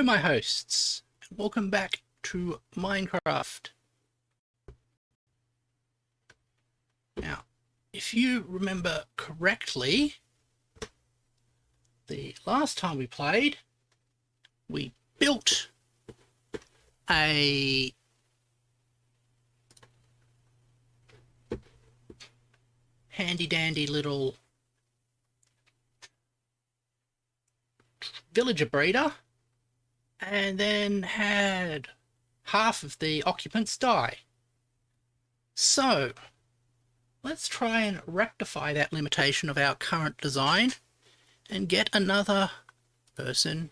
my hosts, and welcome back to Minecraft. Now, if you remember correctly, the last time we played, we built a handy-dandy little villager breeder, and then had half of the occupants die. So let's try and rectify that limitation of our current design and get another person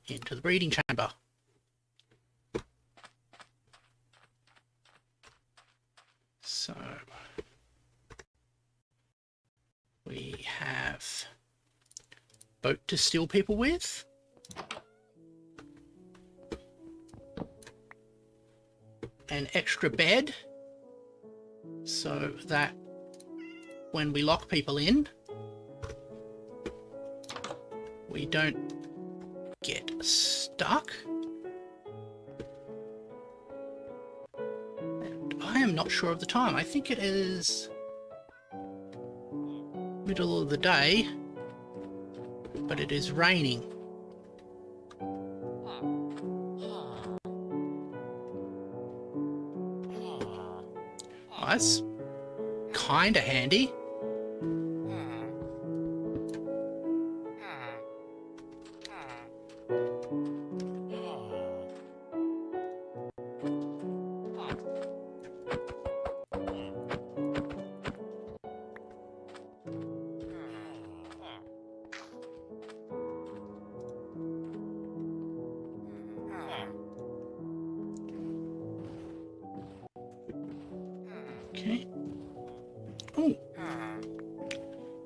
into the breeding chamber. So we have boat to steal people with. An extra bed so that when we lock people in, we don't get stuck. And I am not sure of the time. I think it is middle of the day, but it is raining. Oh, that's kinda handy. Okay. Oh.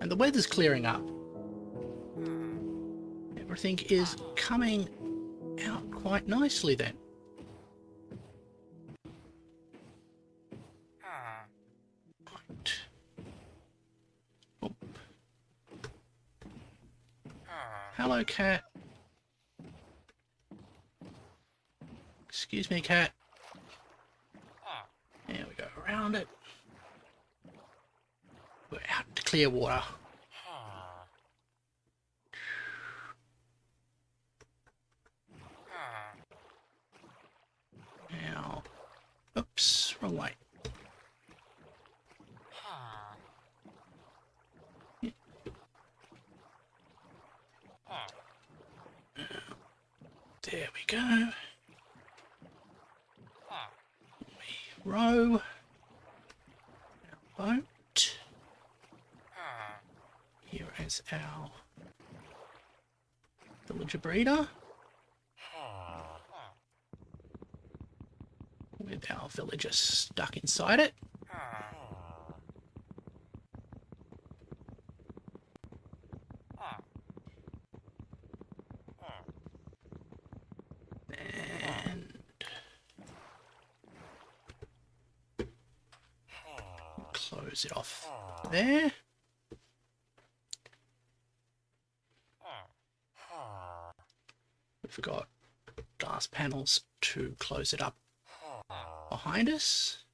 And the weather's clearing up. Everything is coming out quite nicely then. Right. Oh. Hello, cat. Excuse me, cat. There we go, around it. We're out to clear water. Now, oops, wrong way. Yeah. There we go. We row our boat. Here is our villager breeder with our villagers stuck inside it. And close it off there. We've got glass panels to close it up behind us.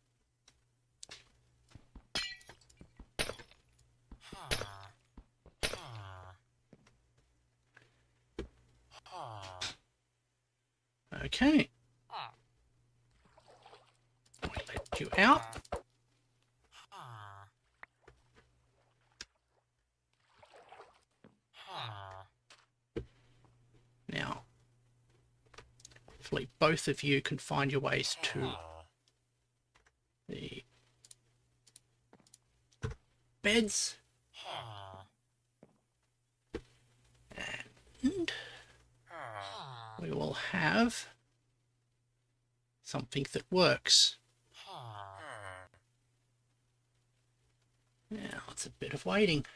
Okay. Let you out. Now, hopefully both of you can find your ways to the beds. And we will have something that works. Now it's a bit of waiting.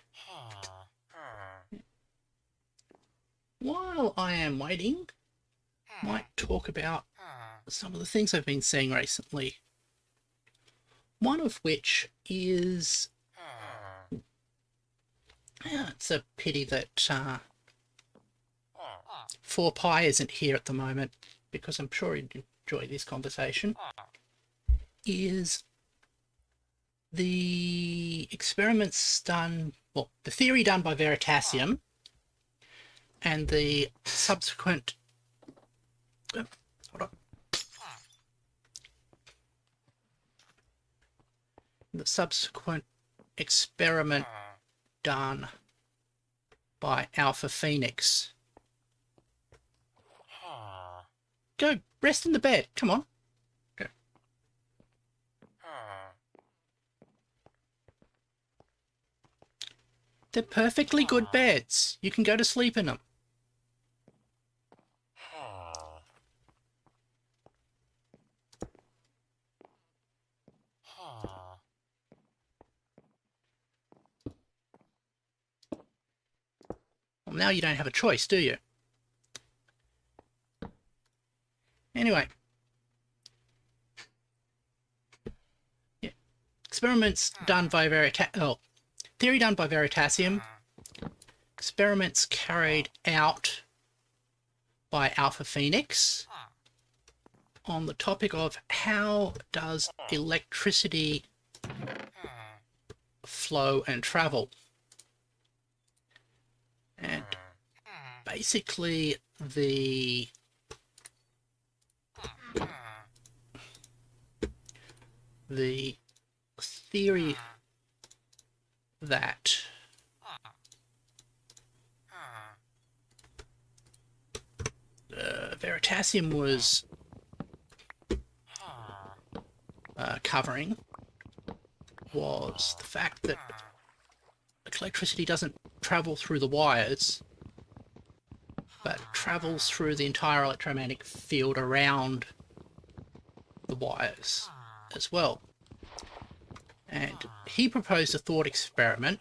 While I am waiting, I might talk about some of the things I've been seeing recently. One of which is, it's a pity that 4Pi isn't here at the moment because I'm sure he'd enjoy this conversation, is the experiments done, well, the theory done by Veritasium and the subsequent, hold on, the subsequent experiment done by Alpha Phoenix. Go rest in the bed, come on. Go. They're perfectly good beds. You can go to sleep in them. Well, now you don't have a choice, do you? Anyway. Yeah. Experiments done by theory done by Veritasium. Experiments carried out by Alpha Phoenix on the topic of how does electricity flow and travel. And basically the theory that Veritasium was covering was the fact that electricity doesn't travel through the wires, but travels through the entire electromagnetic field around the wires as well. And he proposed a thought experiment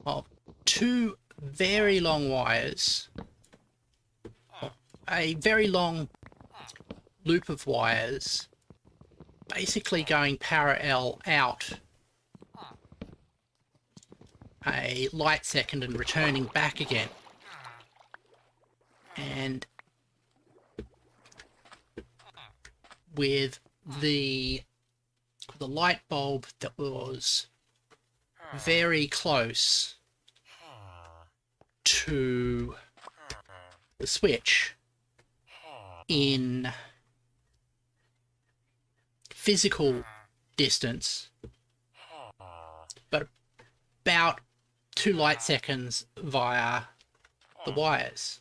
of two very long wires, a very long loop of wires, basically going parallel out a light second and returning back again. And with the light bulb that was very close to the switch in physical distance, but about 2 light seconds via the wires.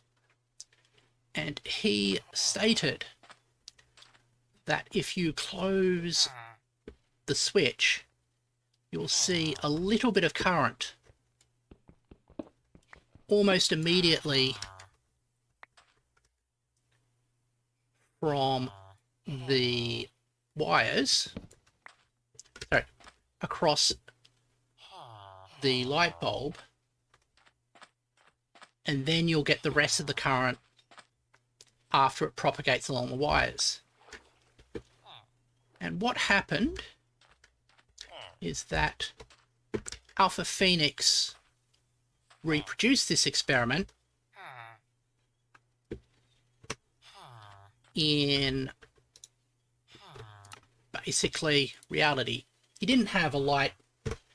And he stated that if you close the switch, you'll see a little bit of current almost immediately from the wires, sorry, across the light bulb, and then you'll get the rest of the current after it propagates along the wires. And what happened is that Alpha Phoenix reproduced this experiment in basically reality. He didn't have a light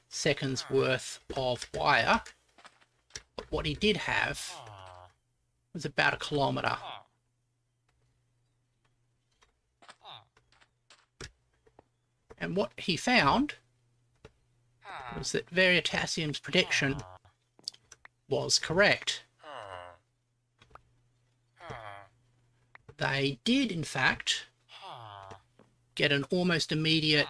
second's worth of wire, but what he did have was about 1 kilometre. And what he found was that Veritasium's prediction was correct. They did, in fact, get an almost immediate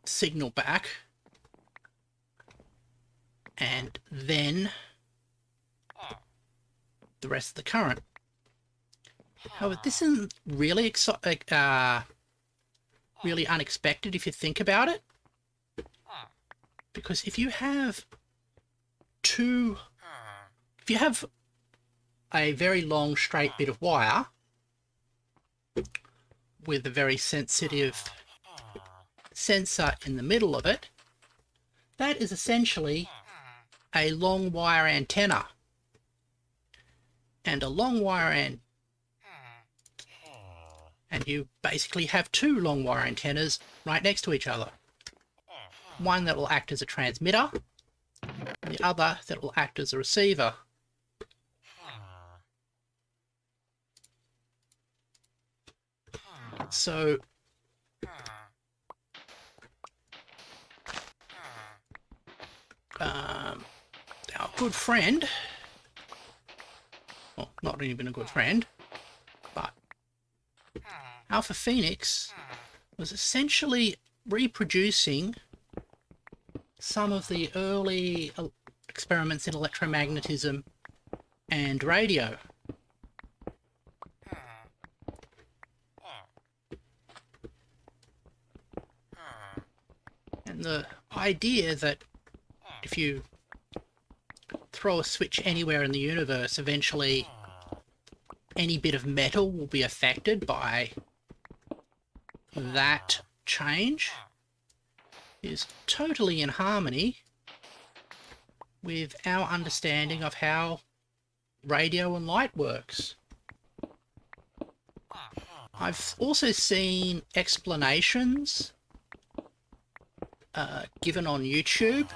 signal back, and then the rest of the current. However, this isn't really really unexpected if you think about it, because if you have a very long straight bit of wire with a very sensitive sensor in the middle of it, That is essentially a long wire antenna. And a long wire and you basically have two long wire antennas right next to each other. One that will act as a transmitter, and the other that will act as a receiver. So our good friend, well, not even a good friend, but Alpha Phoenix was essentially reproducing some of the early experiments in electromagnetism and radio. And the idea that if you throw a switch anywhere in the universe, eventually any bit of metal will be affected by that change is totally in harmony with our understanding of how radio and light works. I've also seen explanations given on YouTube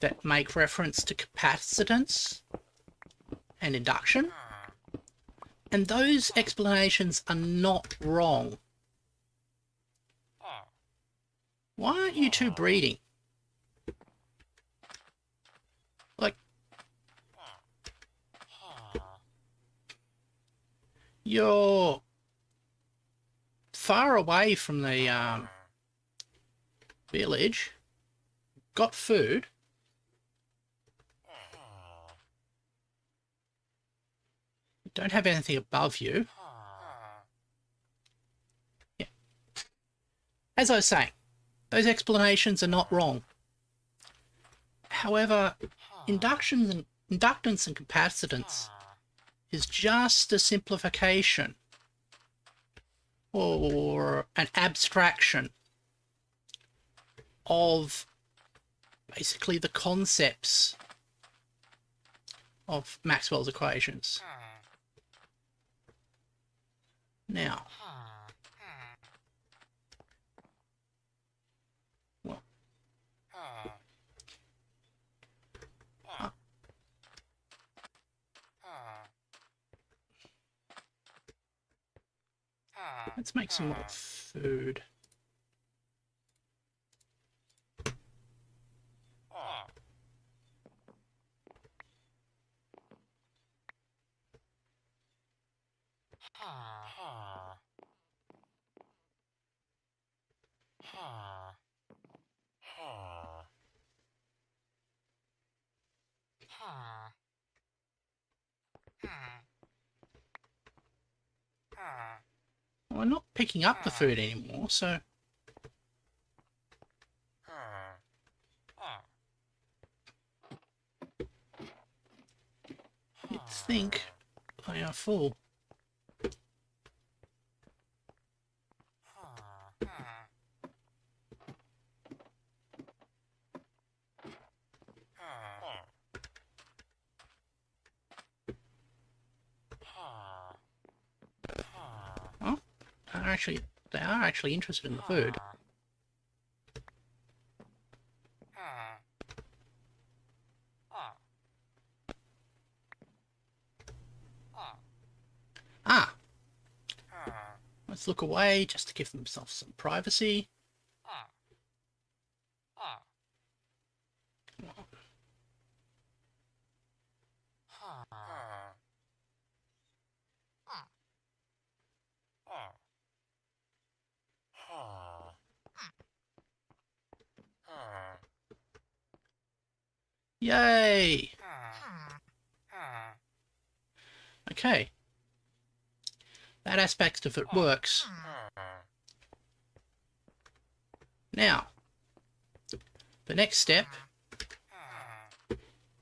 that make reference to capacitance and induction, and those explanations are not wrong. Why aren't you two breeding? Like, you're far away from the village, got food, don't have anything above you. Yeah. As I was saying, those explanations are not wrong. However, inductance and capacitance is just a simplification or an abstraction of basically the concepts of Maxwell's equations. Now, well, let's make some more food. Well, I'm not picking up the food anymore, so you'd think they are full. Oh, they are actually interested in the food. Ah, let's look away just to give themselves some privacy. Yay! Okay. That aspect of it works. Now, the next step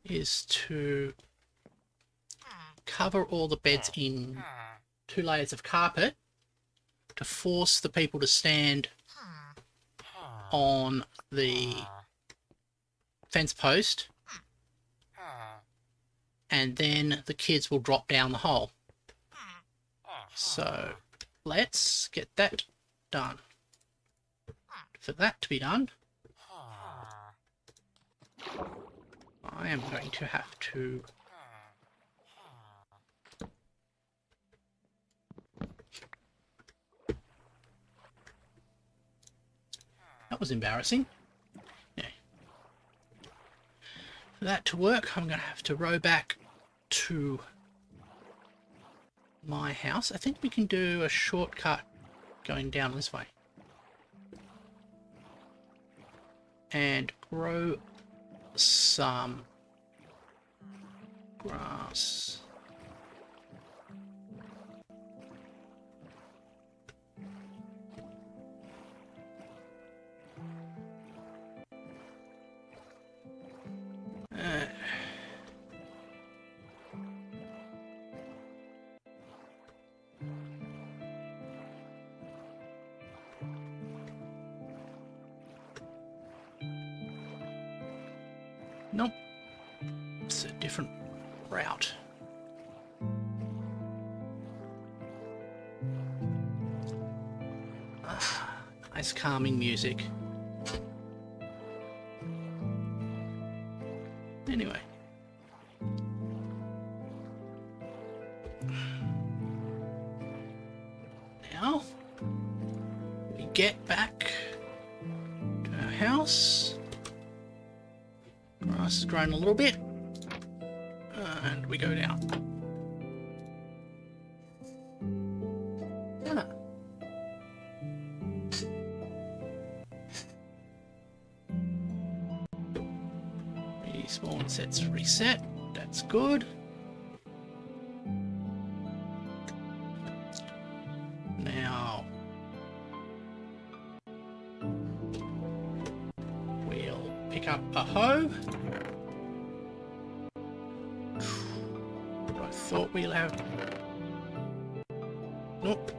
is to cover all the beds in 2 layers of carpet to force the people to stand on the fence post, and then the kids will drop down the hole. So let's get that done. For that to be done, I am going to have to that was embarrassing. Yeah. For that to work, I'm going to have to row back to my house. I think we can do a shortcut going down this way. And grow some grass. Nope. It's a different route. Nice calming music. Anyway. Now, we get back to our house. Grass has grown a little bit, and we go down. Yeah. Respawn sets reset, that's good. Now, we'll pick up a hoe. I thought we'll have... Nope.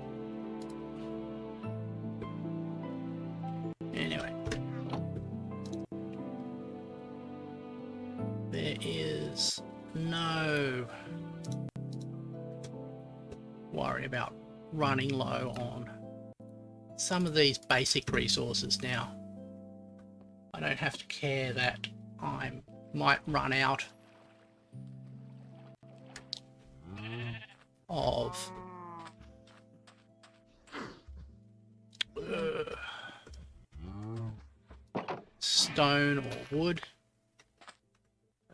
Anyway. There is no worry about running low on some of these basic resources now. I don't have to care that I might run out of stone or wood,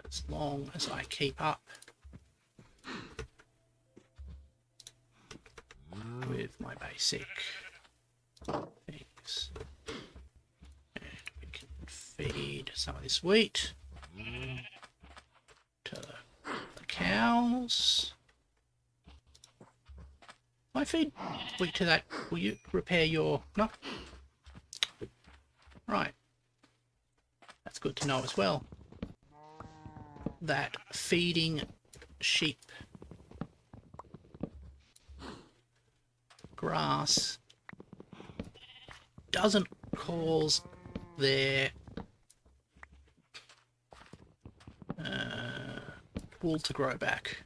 as long as I keep up with my basic things. And we can feed some of this wheat to the cows. If I feed wheat to that, will you repair your... No? Right. That's good to know as well. That feeding sheep grass doesn't cause their wool to grow back.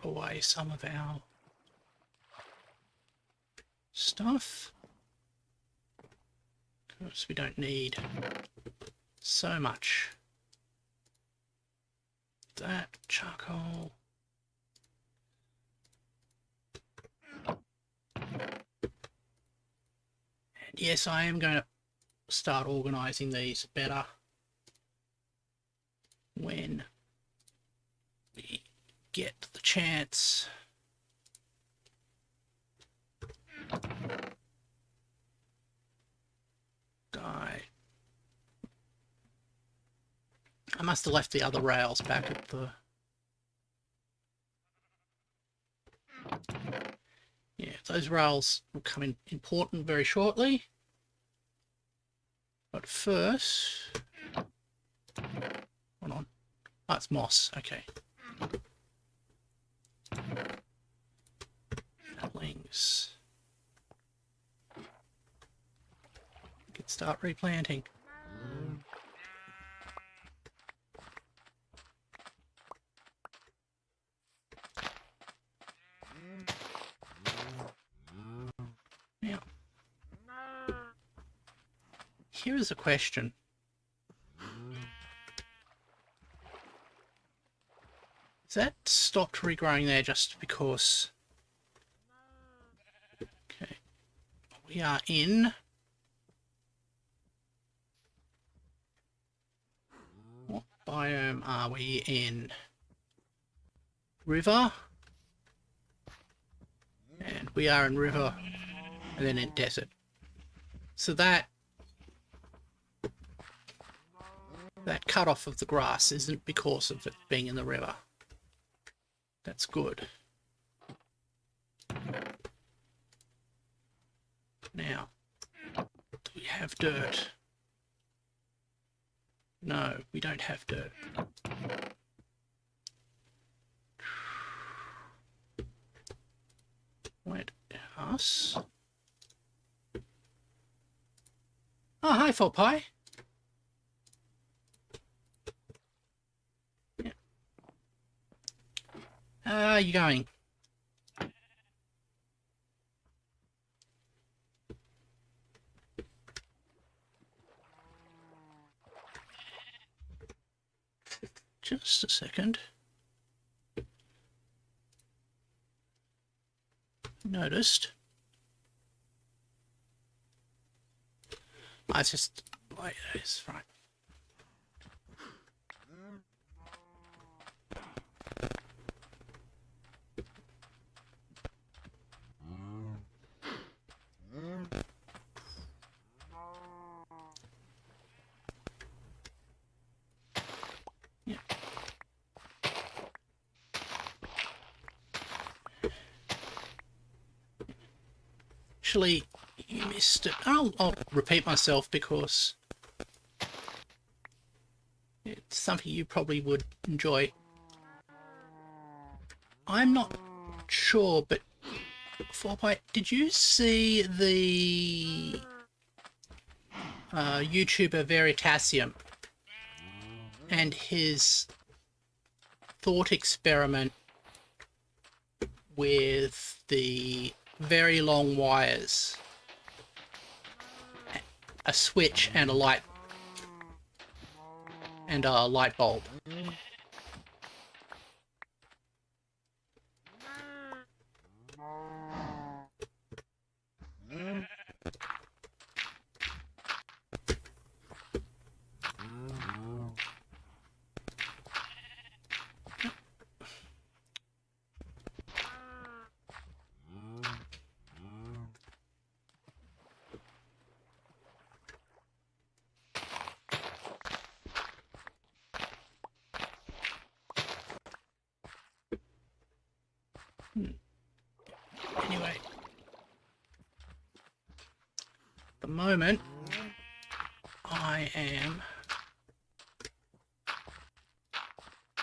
Away some of our stuff because we don't need so much. That charcoal. And yes, I am going to start organizing these better when we get the chance. I must have left the other rails back at the... Yeah, those rails will come in important very shortly. But first... Hold on. Oh, it's moss. Okay. Saplings. We can start replanting. Now, here is a question. Is that stopped regrowing there just because... Okay. We are in... What biome are we in? River. And we are in river and then in desert. So that cut off of the grass isn't because of it being in the river. That's good. Now, do we have dirt? No, we don't have dirt. Wait, us? Oh, hi, Full Pie. Yeah. How are you going? Just a second. Noticed. I just like this, right? Yeah. Actually, you missed it. I'll repeat myself because it's something you probably would enjoy. I'm not sure, but did you see the YouTuber Veritasium and his thought experiment with the very long wires, a switch and a light bulb? Anyway, at the moment I am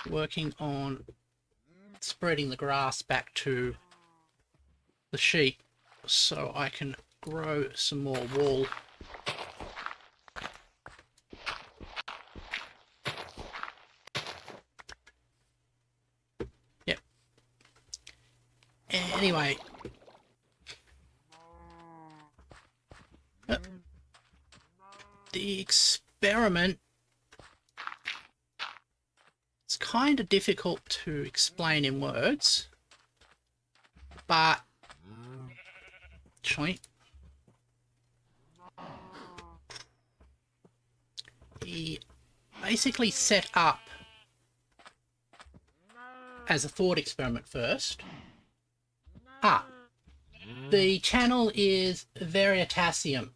working on spreading the grass back to the sheep so I can grow some more wool. Yep. Anyway, the experiment, it's kind of difficult to explain in words, but actually he basically set up as a thought experiment first. The channel is Veritasium.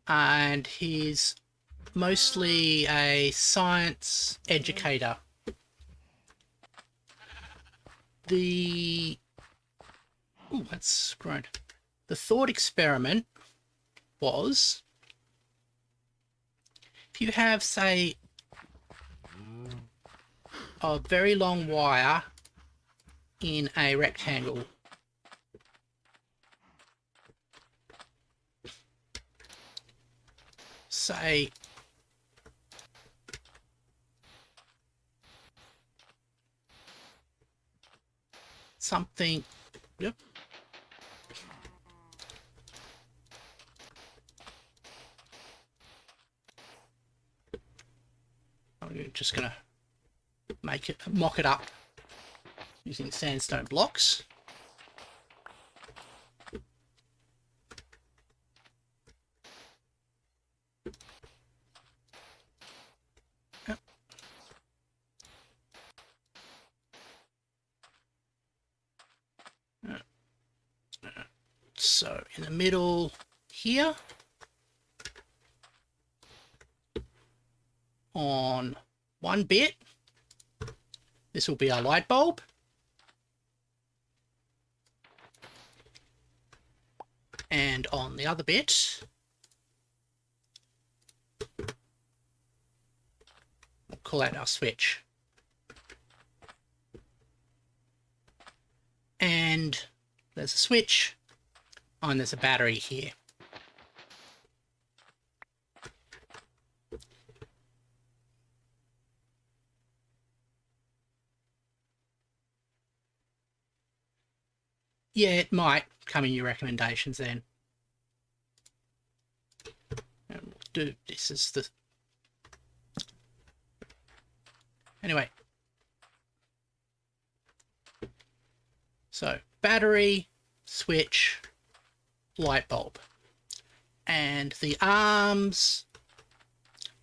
And he's mostly a science educator. That's grown. The thought experiment was if you have, say, a very long wire in a rectangle, say something, yep, I'm just gonna mock it up using sandstone blocks. So in the middle here, on one bit, this will be our light bulb. And on the other bit, we'll call that our switch. And there's a switch, and there's a battery here. Yeah, it might come in your recommendations then. And we'll do this as the... Anyway. So, battery, switch, light bulb. And the arms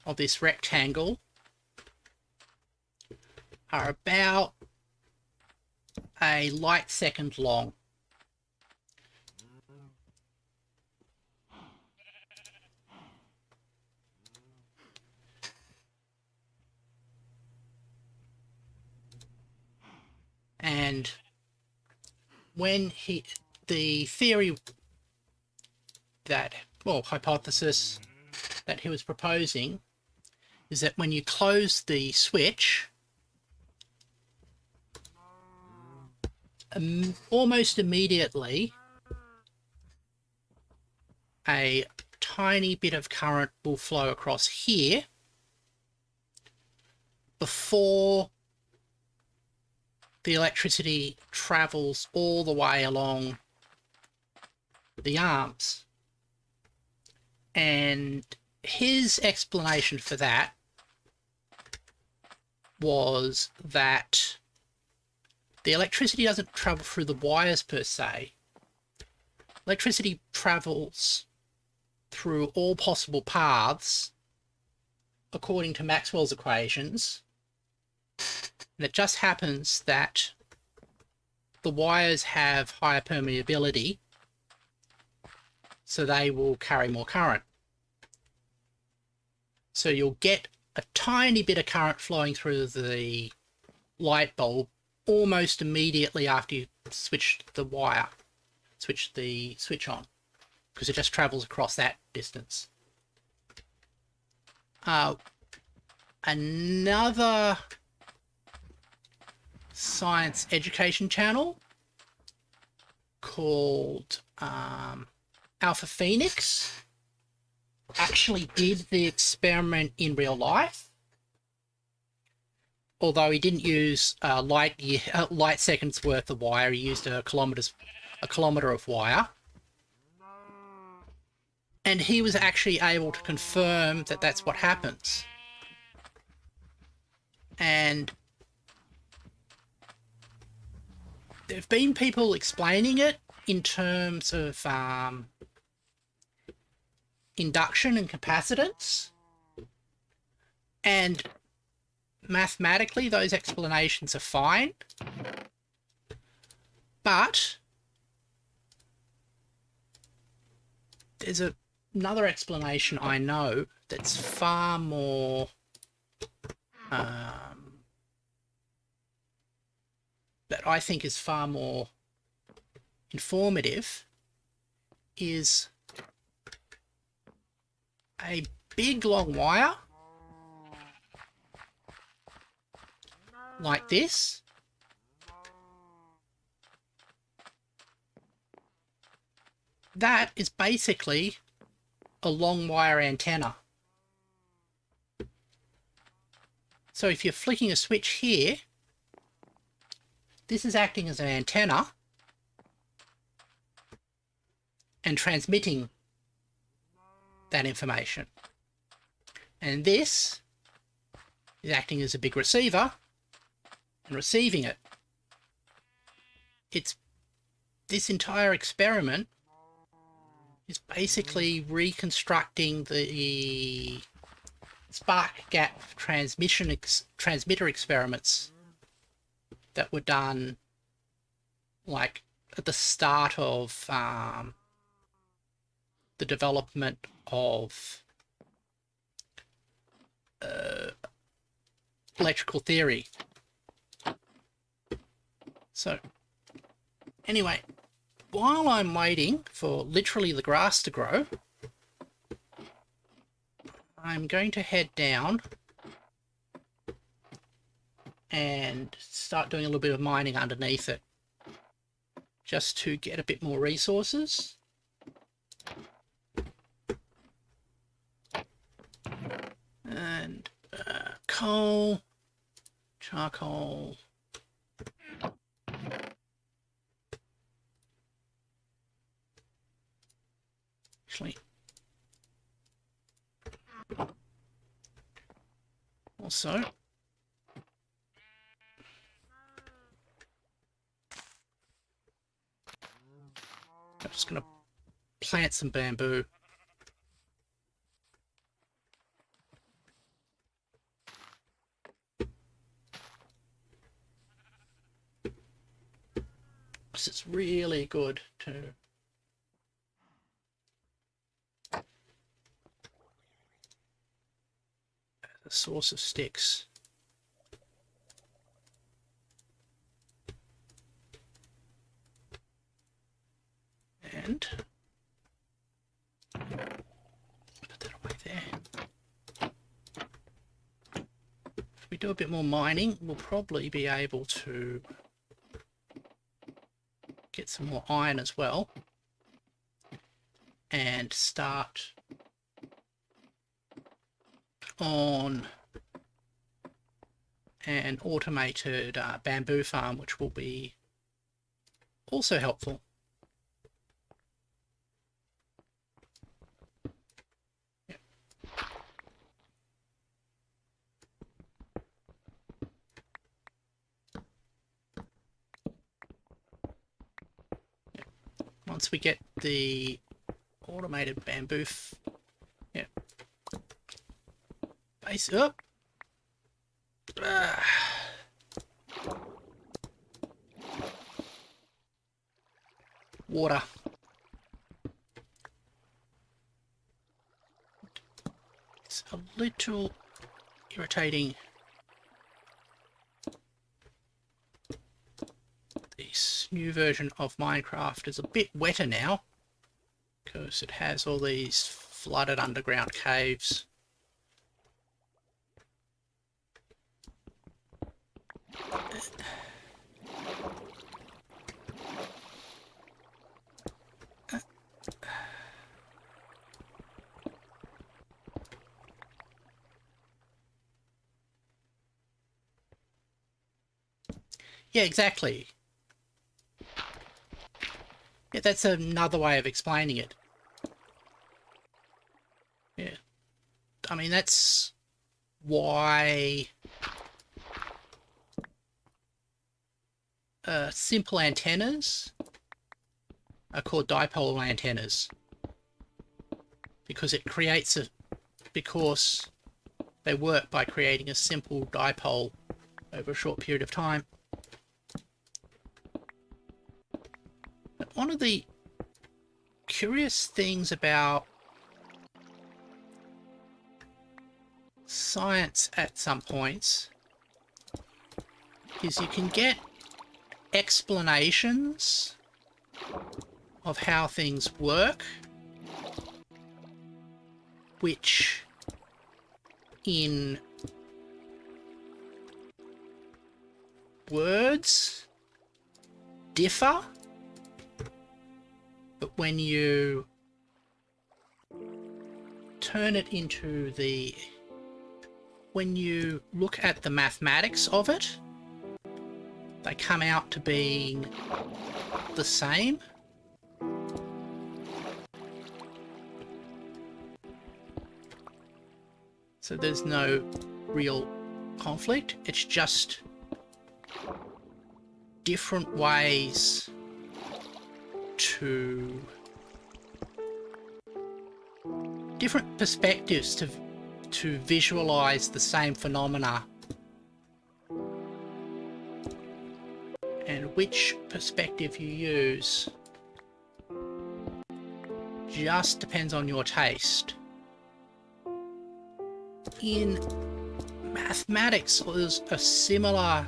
of this rectangle are about a light second long. And when the theory that, well, hypothesis that he was proposing is that when you close the switch, almost immediately a tiny bit of current will flow across here before the electricity travels all the way along the arms. And his explanation for that was that the electricity doesn't travel through the wires per se. Electricity travels through all possible paths according to Maxwell's equations. And it just happens that the wires have higher permeability, so they will carry more current. So you'll get a tiny bit of current flowing through the light bulb almost immediately after you switch the switch on, because it just travels across that distance. Another science education channel called Alpha Phoenix actually did the experiment in real life, although he didn't use light seconds worth of wire. He used a kilometer of wire, and he was actually able to confirm that that's what happens. And there have been people explaining it in terms of induction and capacitance, and mathematically those explanations are fine, but there's another explanation I know that's far more that I think is far more informative, is a big long wire like this. That is basically a long wire antenna. So if you're flicking a switch here, this is acting as an antenna and transmitting that information. And this is acting as a big receiver and receiving it. This entire experiment is basically reconstructing the spark gap transmitter experiments that were done like at the start of the development of electrical theory. So anyway, while I'm waiting for literally the grass to grow, I'm going to head down and start doing a little bit of mining underneath it, just to get a bit more resources. And coal, charcoal. Actually, also, I'm just going to plant some bamboo. This is really good to a source of sticks. And put that away there. If we do a bit more mining, we'll probably be able to get some more iron as well and start on an automated bamboo farm, which will be also helpful. Yep. Yep. Once we get the automated bamboo base up. Water. It's a little irritating. This new version of Minecraft is a bit wetter now because it has all these flooded underground caves. Yeah, exactly. Yeah, that's another way of explaining it. Yeah. I mean, that's why simple antennas are called dipole antennas, because because they work by creating a simple dipole over a short period of time. But one of the curious things about science at some points is you can get explanations of how things work, which in words differ, but when you turn it into when you look at the mathematics of it, they come out to being the same. So there's no real conflict. It's just different ways different perspectives to visualize the same phenomena, and which perspective you use just depends on your taste. In mathematics, there's a similar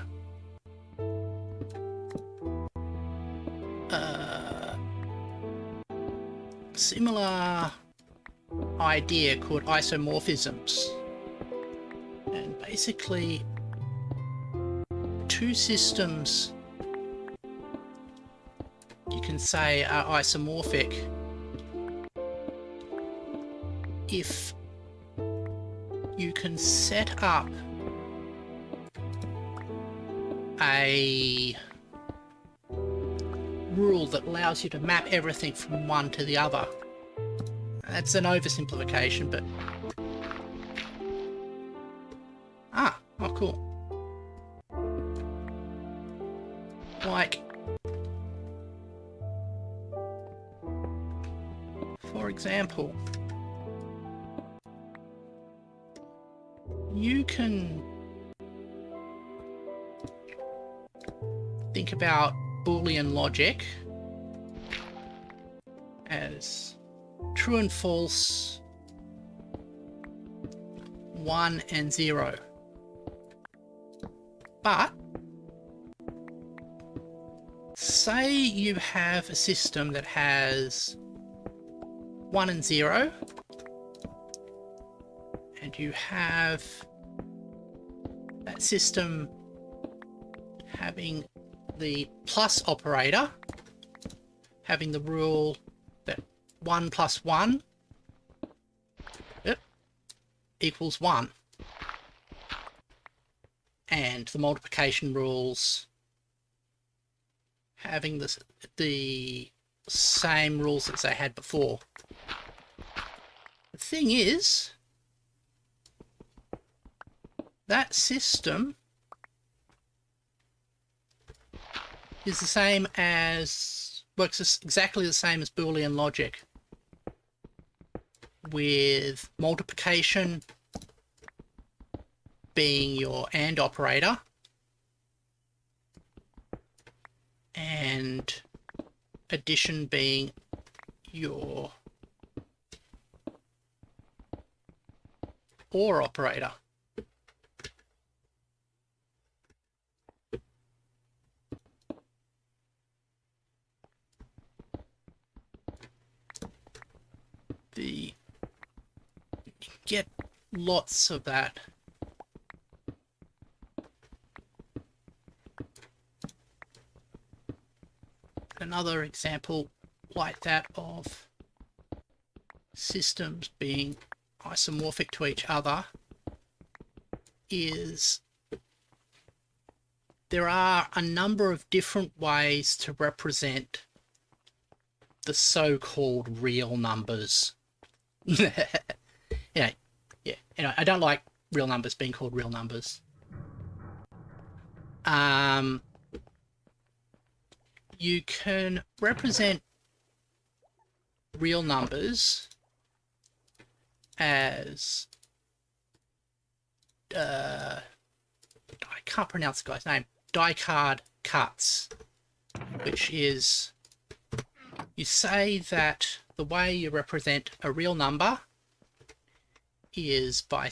idea called isomorphisms, and basically two systems you can say are isomorphic if you can set up a rule that allows you to map everything from one to the other. That's an oversimplification, but... oh cool. Like, for example, you can think about Boolean logic as true and false, 1 and 0. But say you have a system that has 1 and 0, and you have that system having the plus operator, having the rule that 1 plus 1 equals 1, and the multiplication rules having the same rules as they had before. The thing is, that system is the same as, works exactly the same as Boolean logic, with multiplication being your AND operator and addition being your OR operator. You get lots of that. Another example like that of systems being isomorphic to each other is there are a number of different ways to represent the so-called real numbers. Yeah. Anyway, I don't like real numbers being called real numbers. You can represent real numbers as I can't pronounce the guy's name. Die-card cuts, which is, you say that the way you represent a real number is by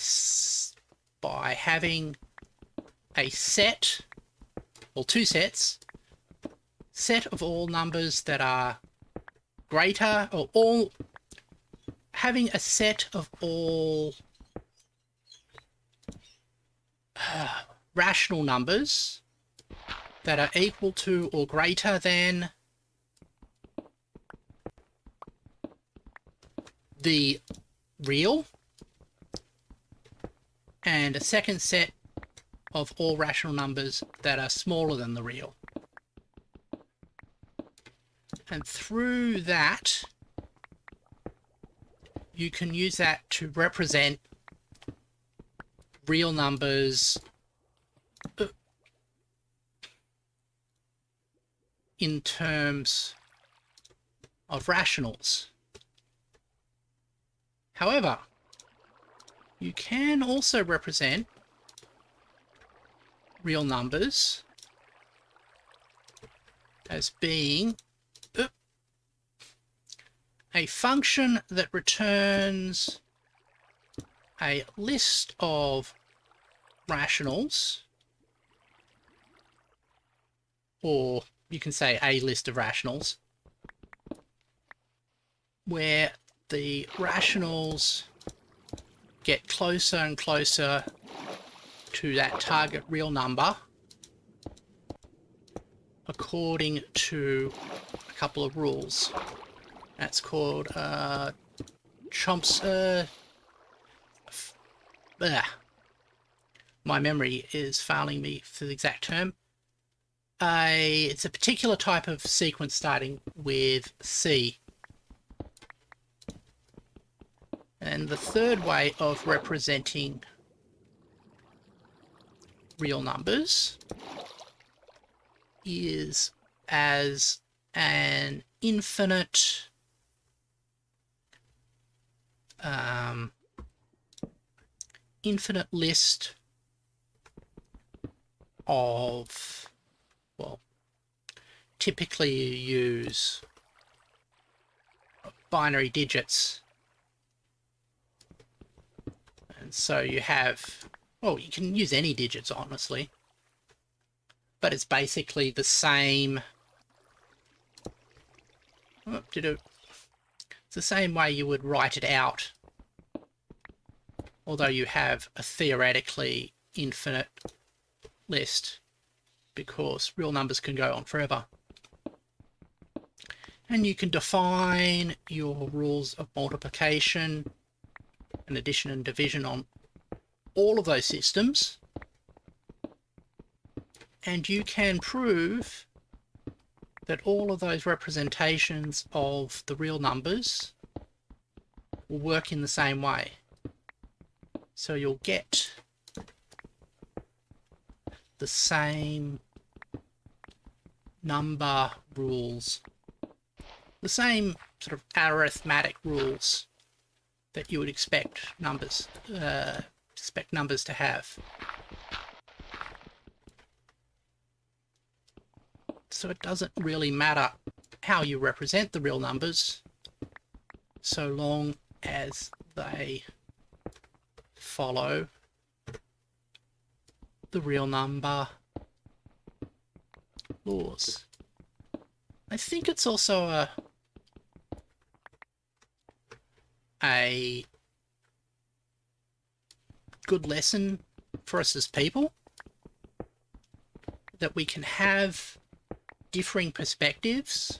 having a set, or two sets, set of all numbers that are greater, or all, having a set of all rational numbers that are equal to or greater than the real, and a second set of all rational numbers that are smaller than the real. And through that, you can use that to represent real numbers in terms of rationals. However, you can also represent real numbers as being a function that returns a list of rationals, or you can say a list of rationals, where the rationals get closer and closer to that target real number according to a couple of rules. That's called Chomsky. My memory is failing me for the exact term. It's a particular type of sequence starting with C. And the third way of representing real numbers is as an infinite list of, well, typically you use binary digits. And so you have, well, you can use any digits, honestly, but it's basically the same. It's the same way you would write it out, although you have a theoretically infinite list, because real numbers can go on forever. And you can define your rules of multiplication and addition and division on all of those systems, and you can prove that all of those representations of the real numbers will work in the same way. So you'll get the same number rules, the same sort of arithmetic rules that you would expect numbers to have. So it doesn't really matter how you represent the real numbers, so long as they follow the real number laws. I think it's also a good lesson for us as people, that we can have differing perspectives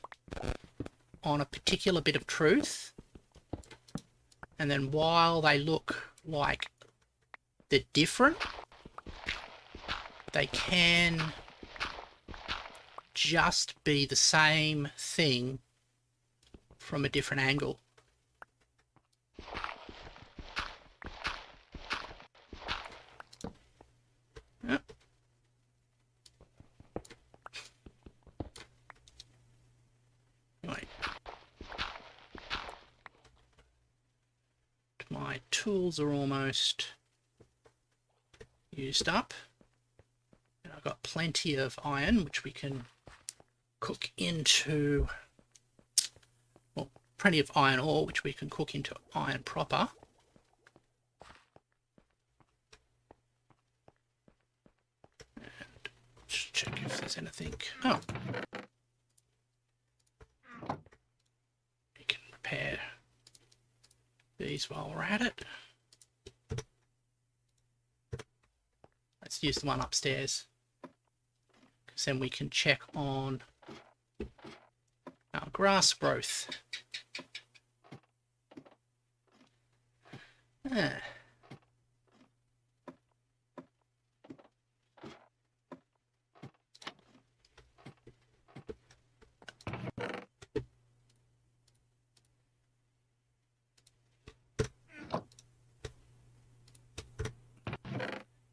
on a particular bit of truth, and then while they look like they're different, they can just be the same thing from a different angle. Yep. Right. My tools are almost used up. And I've got plenty of iron, which we can cook into, well, plenty of iron ore, which we can cook into iron proper. And just check if there's anything. Oh. We can repair these while we're at it. Let's use the one upstairs, because then we can check on our grass growth. Ah.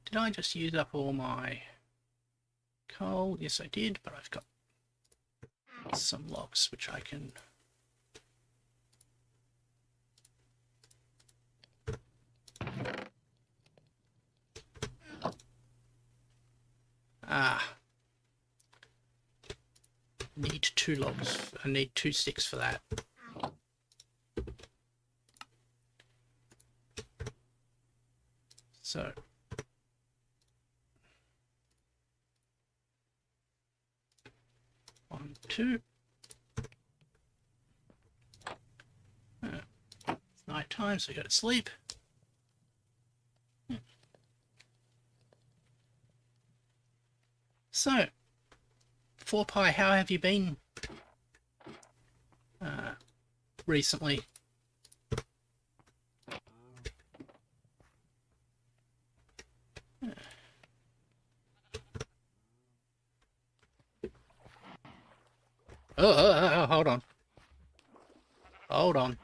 Did I just use up all my coal? Yes, I did, but I've got some logs which I can... Need 2 logs. I need 2 sticks for that. So... 1, 2. It's night time, so you go to sleep. So, 4Pi, how have you been recently? Oh, hold on. Hold on.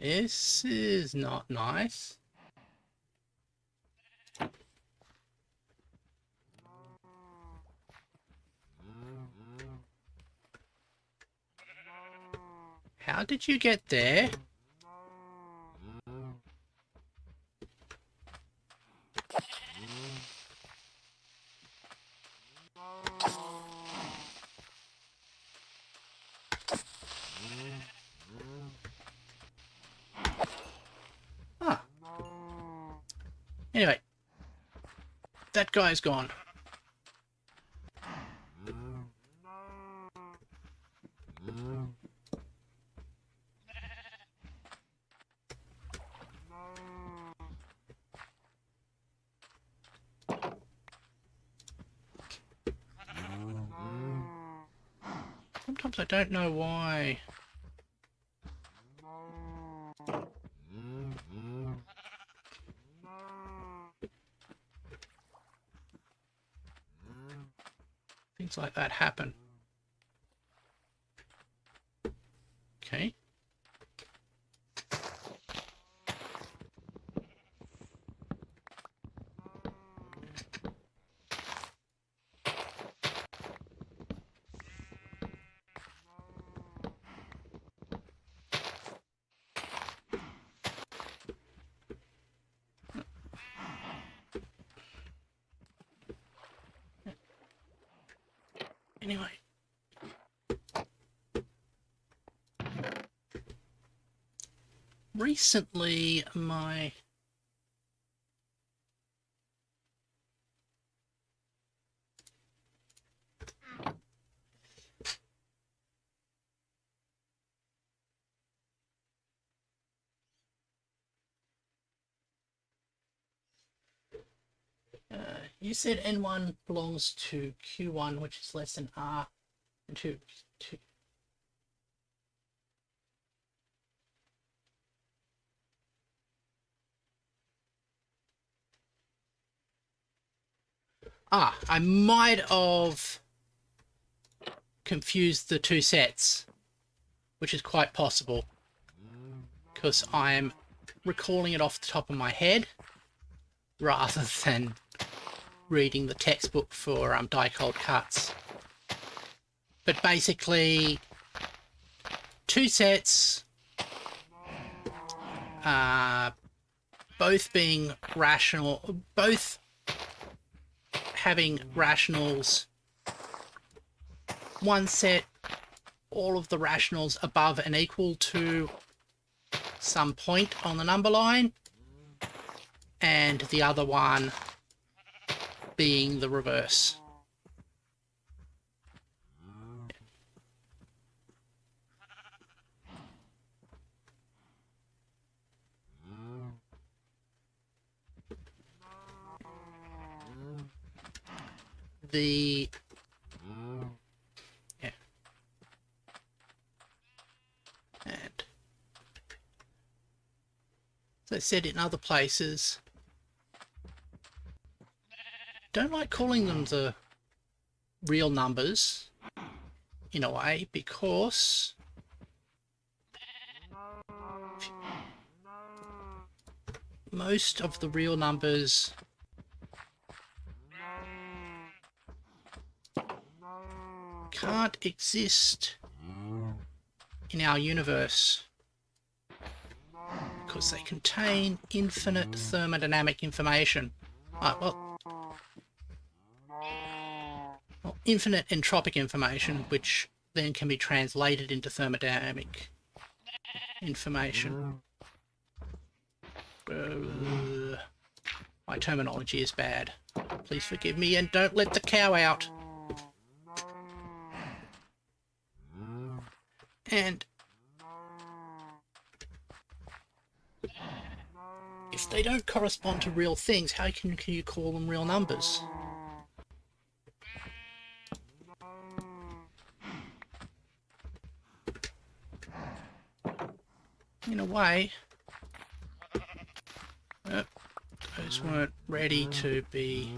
This is not nice. How did you get there? Ah. Anyway, that guy's gone. Sometimes I don't know why. Things like that happen. Okay. Anyway. Recently, my... you said N1 belongs to Q1, which is less than R, and 2. Ah, I might have confused the 2 sets, which is quite possible, because I'm recalling it off the top of my head rather than reading the textbook for die-cold cuts. But basically, 2 sets, both being rational, both having rationals. 1 set, all of the rationals above and equal to some point on the number line, and the other one being the reverse. the... Yeah. And as I said in other places, don't like calling them the real numbers in a way, because most of the real numbers can't exist in our universe because they contain infinite thermodynamic information. Well, infinite entropic information, which then can be translated into thermodynamic information. My terminology is bad. Please forgive me, and don't let the cow out. And if they don't correspond to real things, how can you call them real numbers? In a way, those weren't ready to be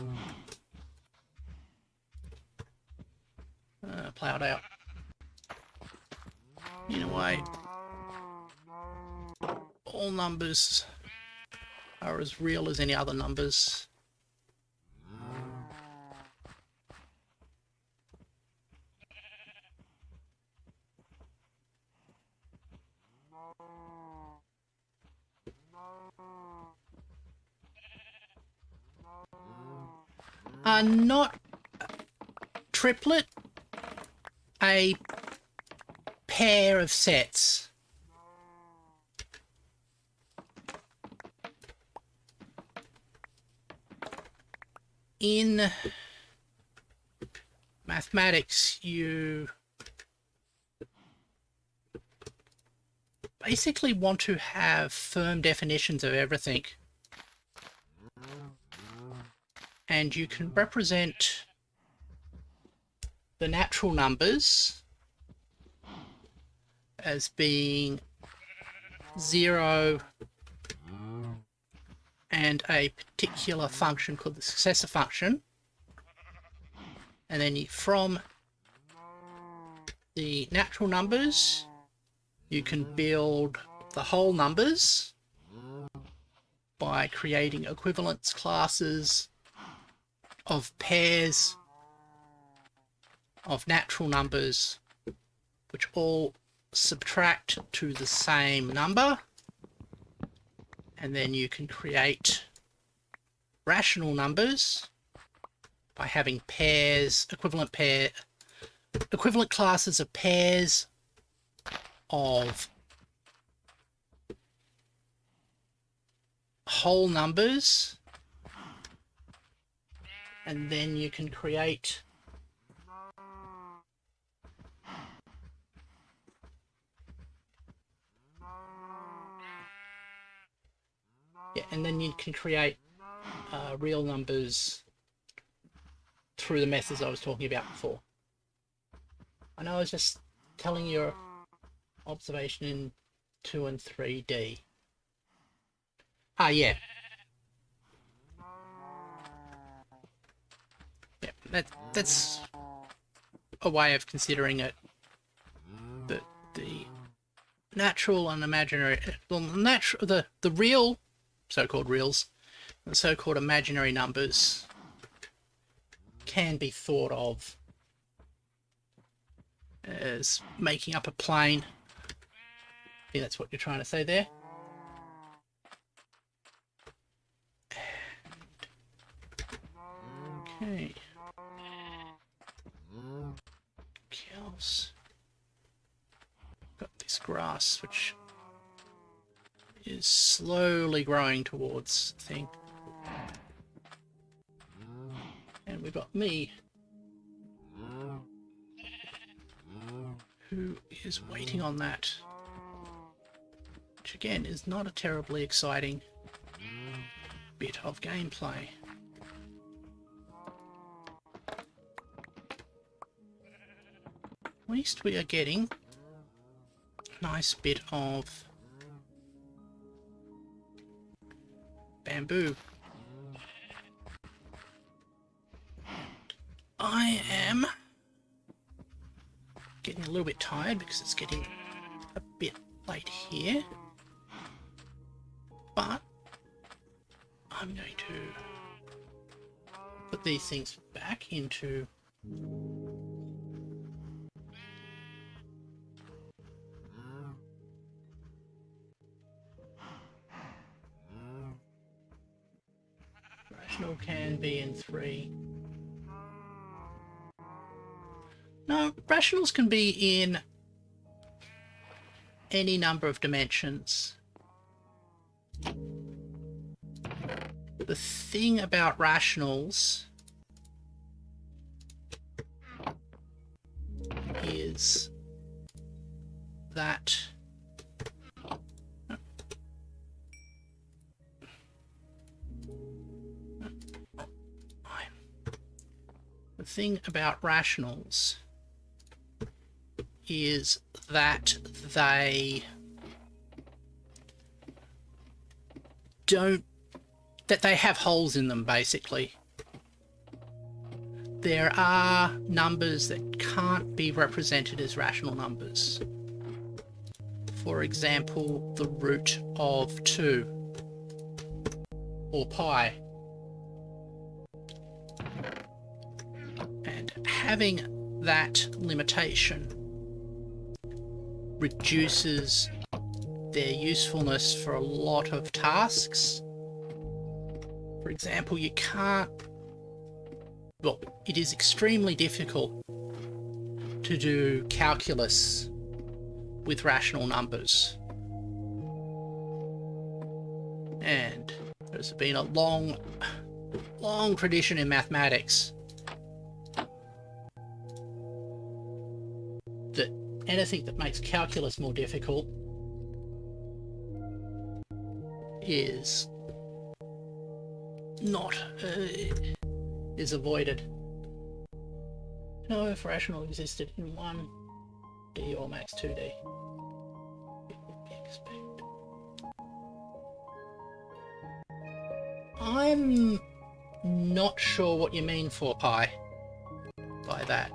ploughed out. In a way, all numbers are as real as any other numbers. Not triplet, a pair of sets. In mathematics, you basically want to have firm definitions of everything. And you can represent the natural numbers as being 0 and a particular function called the successor function. And then from the natural numbers, you can build the whole numbers by creating equivalence classes of pairs of natural numbers which all subtract to the same number, and then you can create rational numbers by having pairs, equivalent classes of pairs of whole numbers, and then you can create real numbers through the methods I was talking about before. I know I was just telling your observation in 2 and 3D. Yeah. Yeah, that's a way of considering it. But the natural and imaginary, the real, so-called reals, the so-called imaginary numbers can be thought of as making up a plane. I think that's what you're trying to say there. Okay. Cows. Got this grass which is slowly growing towards the thing. And we've got me, who is waiting on that, which again is not a terribly exciting bit of gameplay. least we are getting a nice bit of bamboo. I am getting a little bit tired because it's getting a bit late here, but I'm going to put these things back into rational can be in 3. No, rationals can be in any number of dimensions. The thing about rationals is that they they have holes in them, basically. There are numbers that can't be represented as rational numbers. For example, the root of 2 or pi. And having that limitation reduces their usefulness for a lot of tasks. For example, you can't... Well, it is extremely difficult to do calculus with rational numbers. And there's been a long tradition in mathematics that anything that makes calculus more difficult is not is avoided. No, if rational existed in 1D or max 2D, it would be expected. I'm not sure what you mean for pi by that.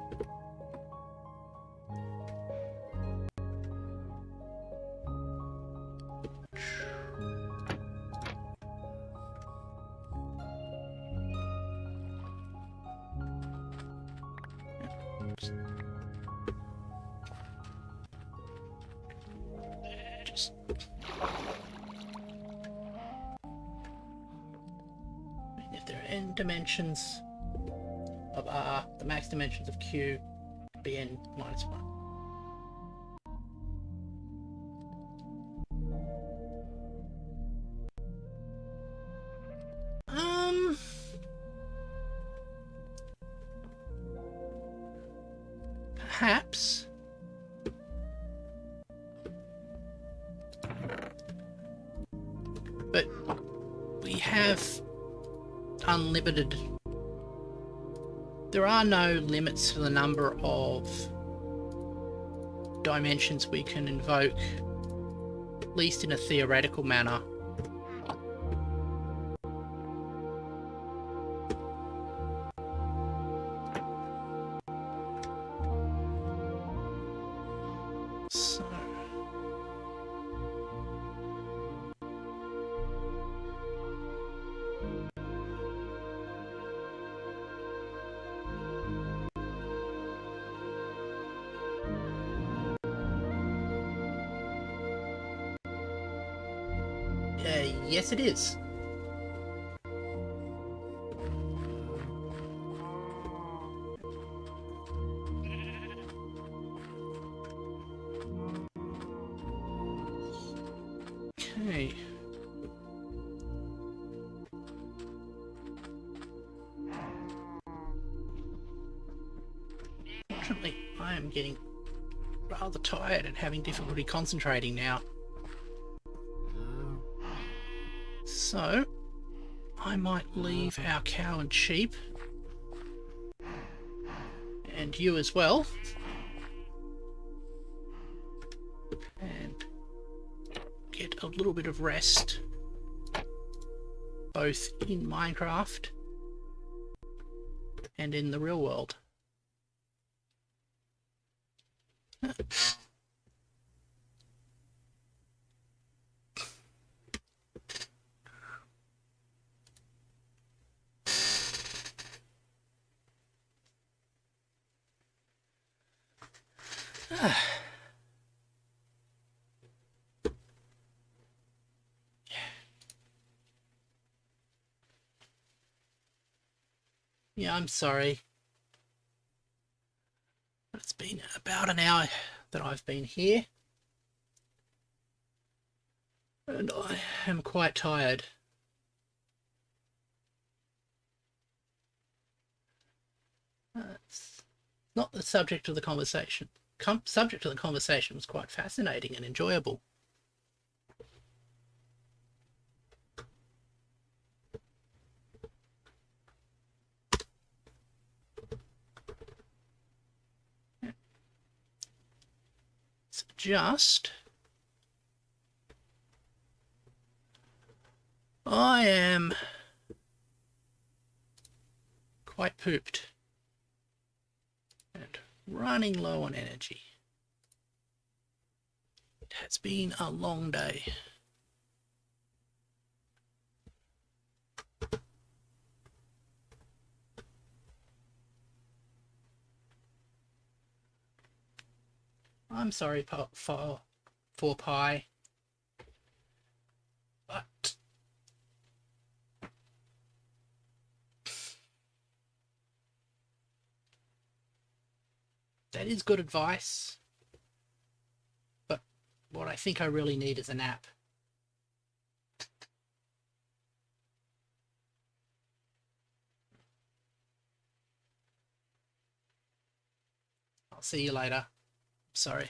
If there are n dimensions of R, the max dimensions of Q could be n minus 1. Perhaps. But we have unlimited... There are no limits to the number of dimensions we can invoke, at least in a theoretical manner. Yes, it is. Okay. Fortunately, I am getting rather tired and having difficulty concentrating now. So, I might leave our cow and sheep, and you as well, and get a little bit of rest, both in Minecraft and in the real world. Yeah, I'm sorry. But it's been about an hour that I've been here. And I am quite tired. It's not the subject of the conversation. Subject of the conversation was quite fascinating and enjoyable. It's just... I am quite pooped and running low on energy. It has been a long day. I'm sorry for Pi, but that is good advice. But what I think I really need is a nap. I'll see you later. Sorry.